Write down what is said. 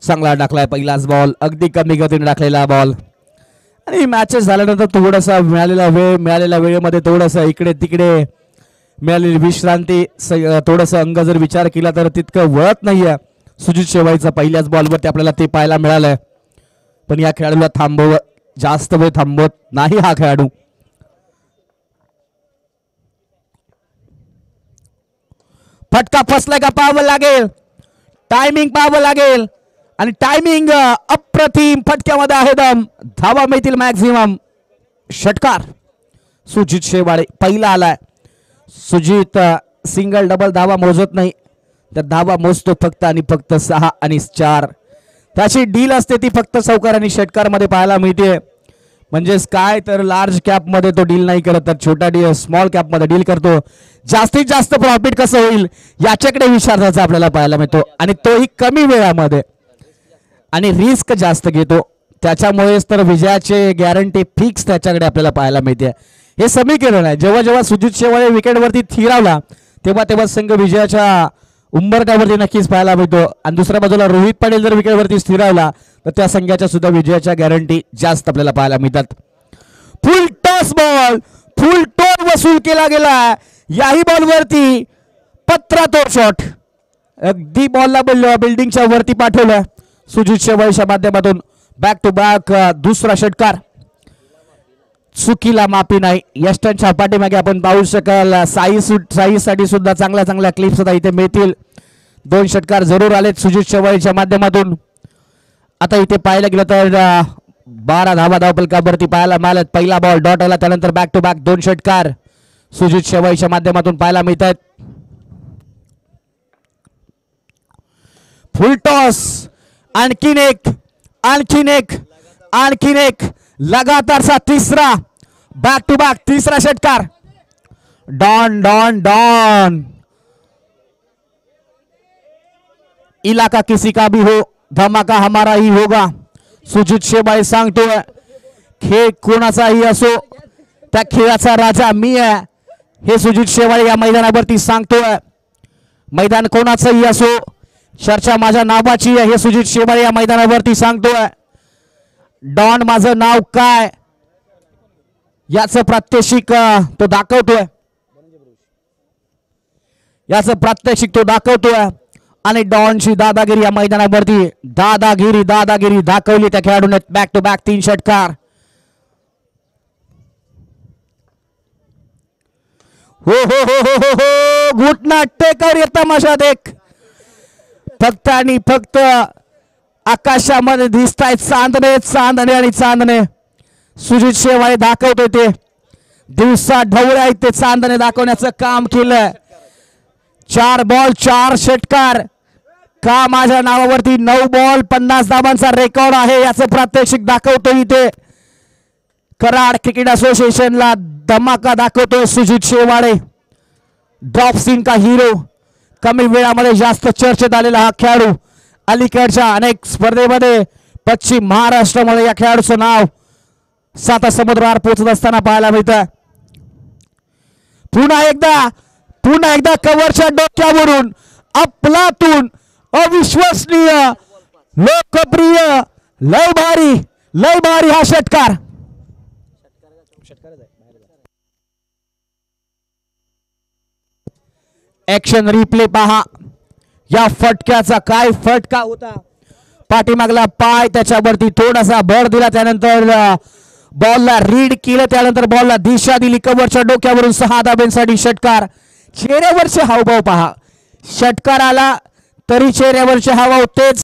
चांगला टाकलाय पहिलाच बॉल, अगदी कमी गतीने टाकलेला बॉल. आणि मॅचेस झाल्यानंतर थोडासा मिळालेल्या वेळेमध्ये थोडंसं इकडे तिकडे मिळालेली विश्रांती, थोडंसं अंग जर विचार केला तर तितकं वळत नाहीये सुजित शेवाळीचा. पहिल्याच बॉलवरती आपल्याला ते पाहायला मिळालंय. पण या खेळाडूला जास्त वेळ थांबवत नाही हा खेळाडू. फटका फसलाय का पाहावं लागेल, टायमिंग पाहावं लागेल. आणि टायमिंग अप्रतिम, फटक्यामध्ये आहे दम. धावा मिळतील मॅक्झिमम. षटकार सुजित शेवाळे पहिला आलाय. सुजित सिंगल डबल धावा मोजत नाही, तर धावा मोजतो फक्त आणि फक्त 6 आणि 4. त्याची डील असते ती फक्त चौकार आणि षटकार मध्ये पाहायला मिळते. म्हणजेच काय तर लार्ज कॅप मध्ये तो डील नाही करत, तर छोटा स्मॉल कॅप मध्ये डील करतो. जास्तीत जास्त प्रॉफिट कसं होईल याच्याकडे विचारायचा आपल्याला पाहायला मिळतो. आणि तोही कमी वेळामध्ये, आणि रिस्क जास्त घेतो. त्याच्यामुळेच तर विजयाचे गॅरंटी फिक्स त्याच्याकडे आपल्याला पाहायला मिळते. हे समीकरण आहे. जेव्हा जेव्हा सुजित शेवाळे विकेटवरती स्थिरावला तेव्हा तेव्हा संघ विजयाच्या उंबरठ्यावरती नक्कीच पाहायला मिळतो. आणि दुसऱ्या बाजूला रोहित पाटील जर विकेटवरती स्थिरावला तर त्या संघाच्या सुद्धा विजयाच्या गॅरंटी जास्त आपल्याला पाहायला मिळतात. फुल टॉस बॉल, फुल टॉस वसूल केला गेला. याही बॉलवरती पत्रातोड शॉट, अगदी बॉलला बिल्डिंगच्या वरती पाठवलं सुजित शेवाळीच्या माध्यमातून. बॅक टू बॅक दुसरा षटकार. चुकीला माफी नाही. यष्टांच्या पाठीमागे आपण पाहू शकाल साईसाठी सुद्धा चांगल्या चांगल्या क्लिप्स आता इथे मिळतील. 2 षटकार जरूर आलेत सुजित शेवाळीच्या माध्यमातून. आता इथे पाहायला गेलं तर 12 धावा धावफलकावरती पाहायला मिळाल्यात. पहिला बॉल डॉट आला, त्यानंतर बॅक टू बॅक 2 षटकार सुजित शेवाळीच्या माध्यमातून पाहायला मिळतात. फुल टॉस, आणखीन एक लगातारचा तिसरा, बॅक टू बॅक तिसरा षटकार. डॉन डॉन डॉन, इलाका किसी का भी हो, धमाका हमारा ही होगा. सुजित शेवाळे सांगतोय खेळ कोणाचाही असो त्या खेळाचा राजा मी आहे, हे सुजित शेवाळे या मैदानावरती सांगतोय. मैदान कोणाचंही असो चर्चा माझ्या नावाची आहे, हे सुजित शेवाळे या मैदानावरती सांगतोय. डॉन माझं नाव काय याचं प्रात्यक्षिक तो दाखवतोय, आणि डॉनची दादागिरी या मैदानावरती दादागिरी दाखवली त्या खेळाडूने. बॅक टू बॅक 3 षटकार. हो हो हो हो हो हो, घुटना टेकर ये तमाशा देख. फक्त आणि फक्त आकाशामध्ये दिसतायत चांदणे. सुजित शेवाळे दाखवतोय ते दिवसा ढवळे आहेत ते चांदणे दाखवण्याचं काम केलं. 4 बॉल 4 षटकार. का माझ्या नावावरती 9 बॉल 50 धावांचा रेकॉर्ड आहे याचं प्रात्यक्षिक दाखवतोय इथे. कराड क्रिकेट असोसिएशनला धमाका दाखवतोय सुजित शेवाळे. ड्रॉप सीन का हिरो, कमी वेळामध्ये जास्त चर्चेत आलेला हा खेळाडू. अलीकडच्या अनेक स्पर्धेमध्ये पश्चिम महाराष्ट्रामध्ये या खेळाडूचं नाव 7 समुद्रावर पोहोचत असताना पाहायला मिळतं. पुन्हा एकदा कव्हरच्या डोक्यावरून अफलातून, अविश्वसनीय, लोकप्रिय, लय भारी हा षटकार. ऍक्शन रिप्ले पहा. या फटक्याचा काय फटका होता. पाठीमागला पाय, त्याच्यावरती थोडासा भर दिला, त्यानंतर बॉलला रीड केलं, त्यानंतर बॉलला दिशा दिली. कव्हरच्या डोक्यावरून 6 धाब्यांसाठी षटकार. चेहऱ्यावरचे हावभाव पहा. षटकार आला तरी चेहऱ्यावरचे हावभाव तेच